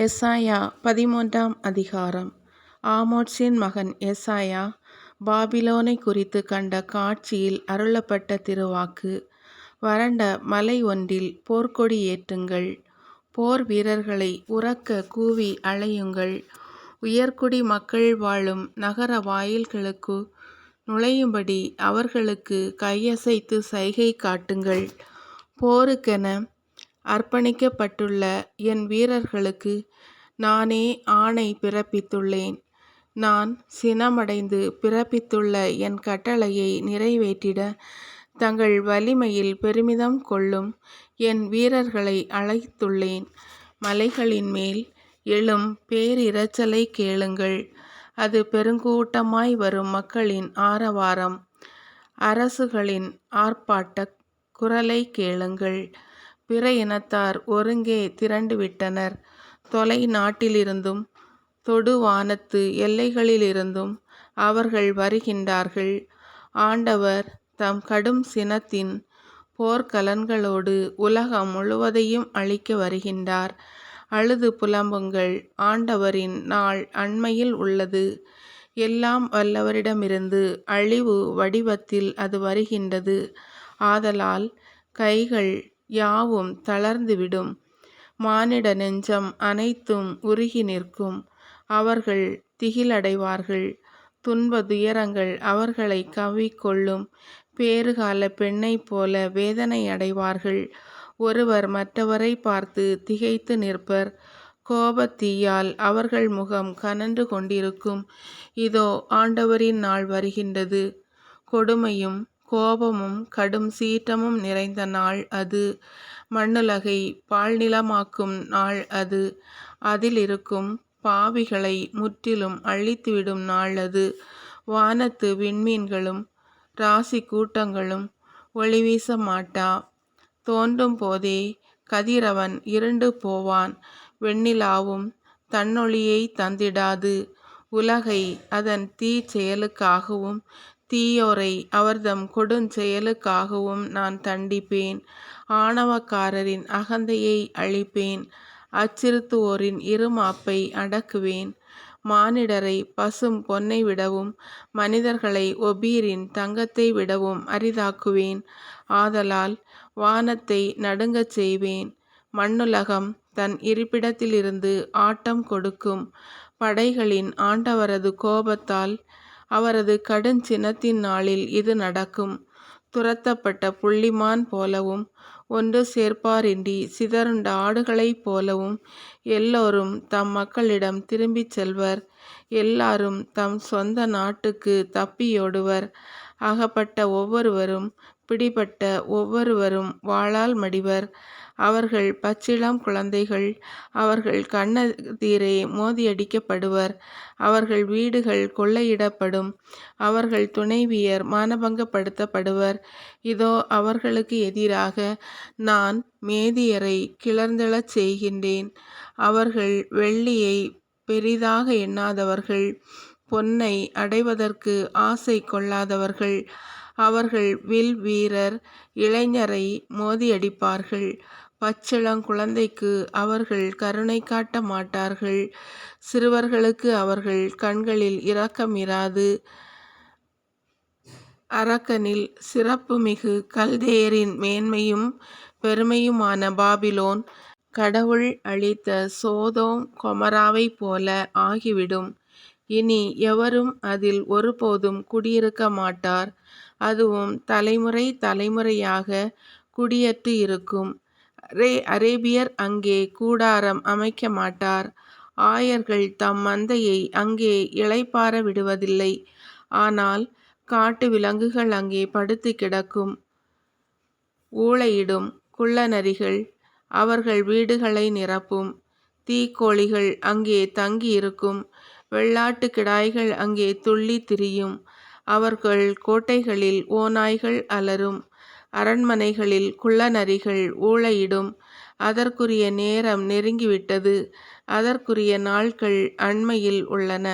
எசாயா 13ஆம் அதிகாரம். ஆமோத்சின் மகன் எசாயா பாபிலோனை குறித்து கண்ட காட்சியில் அருளப்பட்ட திருவாக்கு. வறண்ட மலை ஒன்றில் போர்க்கொடி ஏற்றுங்கள். போர் வீரர்களை உரக்க கூவி அழையுங்கள். உயர்குடி மக்கள் வாழும் நகர வாயில்களுக்கு நுழையும்படி அவர்களுக்கு கையசைத்து சைகை காட்டுங்கள். போருக்கென அர்ப்பணிக்கப்பட்டுள்ள என் வீரர்களுக்கு நானே ஆணை பிறப்பித்துள்ளேன். நான் சினமடைந்து பிறப்பித்துள்ள என் கட்டளையை நிறைவேற்றிட தங்கள் வலிமையில் பெருமிதம் கொள்ளும் என் வீரர்களை அழைத்துள்ளேன். மலைகளின் மேல் எழும் பேரிரைச்சலை கேளுங்கள். அது பெருங்கூட்டமாய் வரும் மக்களின் ஆரவாரம். அரசுகளின் ஆர்ப்பாட்டக் குரலை கேளுங்கள். பிற இனத்தார் ஒருங்கே திரண்டுவிட்டனர். தொலை நாட்டிலிருந்தும் தொடுவானத்து எல்லைகளிலிருந்தும் அவர்கள் வருகின்றார்கள். ஆண்டவர் தம் கடும் சினத்தின் போர்க்கலன்களோடு உலகம் முழுவதையும் அழிக்க வருகின்றார். அழுது புலம்புங்கள், ஆண்டவரின் நாள் அண்மையில் உள்ளது. எல்லாம் வல்லவரிடமிருந்து அழிவு வடிவத்தில் அது வருகின்றது. ஆதலால் கைகள் யாவும் தளர்ந்துவிடும். மானிட நெஞ்சம் அனைத்தும் உருகி நிற்கும். அவர்கள் திகிலடைவார்கள். துன்ப துயரங்கள் அவர்களை கவ்விக்கொள்ளும். பேறுகால பெண்ணைப் போல வேதனை அடைவார்கள். ஒருவர் மற்றவரை பார்த்து திகைத்து நிற்பர். கோபத்தீயால் அவர்கள் முகம் கனன்று கொண்டிருக்கும். இதோ ஆண்டவரின் நாள் வருகின்றது. கொடுமையும் கோபமும் கடும் சீற்றமும் நிறைந்த நாள் அது. மண்ணுலகை பாழ்நிலமாக்கும் நாள் அது. அதில் இருக்கும் பாவிகளை முற்றிலும் அழித்துவிடும் நாள் அது. வானத்து விண்மீன்களும் ராசி கூட்டங்களும் ஒளிவீச மாட்டா. தோன்றும் போதே கதிரவன் இருண்டு போவான். வெண்ணிலாவும் தன்னொளியை தந்திடாது. உலகை அதன் தீச்செயலுக்காகவும் தீயோரை அவர்தம் கொடுஞ்செயலுக்காகவும் நான் தண்டிப்பேன். ஆணவக்காரரின் அகந்தையை அழிப்பேன். அச்சுறுத்துவோரின் இருமாப்பை அடக்குவேன். மானிடரை பசும் பொன்னை விடவும் மனிதர்களை ஒபீரின் தங்கத்தை விடவும் அரிதாக்குவேன். ஆதலால் வானத்தை நடுங்கச் செய்வேன். மண்ணுலகம் தன் இருப்பிடத்திலிருந்து ஆட்டம் கொடுக்கும். படைகளின் ஆண்டவரது கோபத்தால் அவரது கடுஞ்சினத்தின் நாளில் இது நடக்கும். துரத்தப்பட்ட புள்ளிமான் போலவும் ஒன்று சேர்ப்பாரின்றி சிதறுண்ட ஆடுகளைப் போலவும் எல்லோரும் தம் மக்களிடம் திரும்பிச் செல்வர். எல்லாரும் தம் சொந்த நாட்டுக்கு தப்பியோடுவர். அகப்பட்ட ஒவ்வொருவரும் பிடிபட்ட ஒவ்வொருவரும் வாளால் மடிவர். அவர்கள் பச்சிளம் குழந்தைகள். அவர்கள் கண்ணெதிரே மோதியடிக்கப்படுவர். அவர்கள் வீடுகள் கொள்ளையிடப்படும். அவர்கள் துணைவியர் மானபங்கப்படுத்தப்படுவர். இதோ அவர்களுக்கு எதிராக நான் மேதியரை கிளர்ந்தெழச் செய்கின்றேன். அவர்கள் வெள்ளியை பெரிதாக எண்ணாதவர்கள், பொன்னை அடைவதற்கு ஆசை கொள்ளாதவர்கள். அவர்கள் வில் வீரர் இளைஞரை மோதியடிப்பார்கள். பச்சிளங்குழந்தைக்கு அவர்கள் கருணை காட்ட மாட்டார்கள். சிறுவர்களுக்கு அவர்கள் கண்களில் இரக்கம் இராது. அரக்கனில் சிறப்புமிகு கல்தேயரின் மேன்மையும் பெருமையுமான பாபிலோன் கடவுள் அழித்த சோதோம் கொமராவைப் போல ஆகிவிடும். இனி எவரும் அதில் ஒருபோதும் குடியிருக்க மாட்டார். அதுவும் தலைமுறை தலைமுறையாக குடியற்று இருக்கும். அரேபியர் அங்கே கூடாரம் அமைக்க மாட்டார். ஆயர்கள் தம் மந்தையை அங்கே இளைப்பாற விடுவதில்லை. ஆனால் காட்டு விலங்குகள் அங்கே படுத்து கிடக்கும். ஊளையிடும் குள்ளநரிகள் அவர்கள் வீடுகளை நிரப்பும். தீக்கோழிகள் அங்கே தங்கியிருக்கும். வெள்ளாட்டு கிடாய்கள் அங்கே துள்ளி திரியும். அவர்கள் கோட்டைகளில் ஓநாய்கள் அலறும். அரண்மனைகளில் குள்ளநரிகள் ஊளையிடும். அதற்குரிய நேரம் நெருங்கிவிட்டது. அதற்குரிய நாட்கள் அண்மையில் உள்ளன.